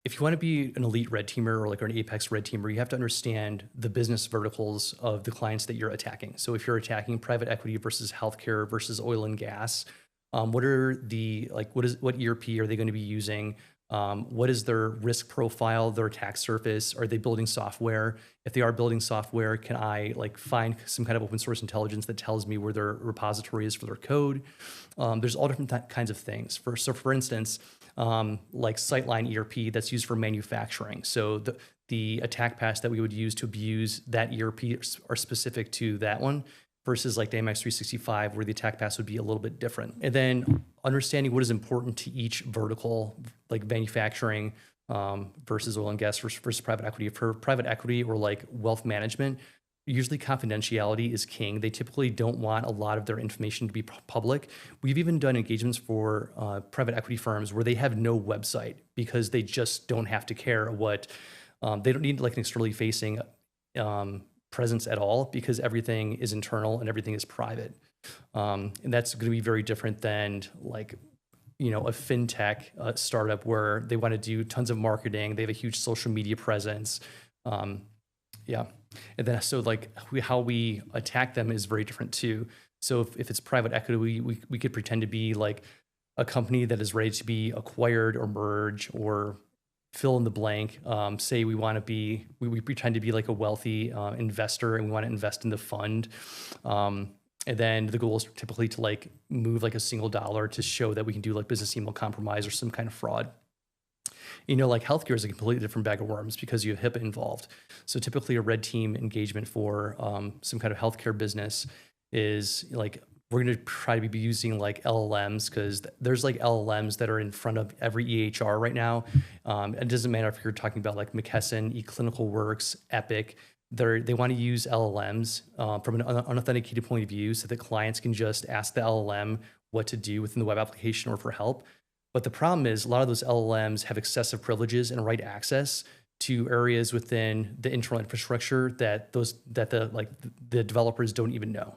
If you want to be an elite red teamer or like an apex red teamer, you have to understand the business verticals of the clients that you're attacking. So if you're attacking private equity versus healthcare versus oil and gas, what are the like what ERP are they going to be using? What is their risk profile, their attack surface? Are they building software? If they are building software, can I like find some kind of open source intelligence that tells me where their repository is for their code? There's all different kinds of things. For instance, like SyteLine ERP that's used for manufacturing. So the attack paths that we would use to abuse that ERP are specific to that one versus like Dynamics 365 where the attack paths would be a little bit different. And then understanding what is important to each vertical, like manufacturing versus oil and gas versus private equity. For private equity or like wealth management, usually confidentiality is king. They typically don't want a lot of their information to be public. We've even done engagements for private equity firms where they have no website because they just don't have to care what, they don't need like an externally facing presence at all because everything is internal and everything is private. And that's going to be very different than like, a fintech startup where they want to do tons of marketing. They have a huge social media presence. Yeah. And then so like how we attack them is very different too. So if it's private equity, we could pretend to be like a company that is ready to be acquired or merge or fill in the blank. Say we want to be, we pretend to be like a wealthy investor and we want to invest in the fund. And then the goal is typically to like move like a single dollar to show that we can do like business email compromise or some kind of fraud. Like healthcare is a completely different bag of worms because you have HIPAA involved. So typically a red team engagement for some kind of healthcare business is like, we're going to try to be using like LLMs because there's like LLMs that are in front of every EHR right now. It doesn't matter if you're talking about like McKesson, eClinicalWorks, Epic. They want to use LLMs from an unauthenticated point of view so that clients can just ask the LLM what to do within the web application or for help. But the problem is a lot of those LLMs have excessive privileges and write access to areas within the internal infrastructure that the developers don't even know.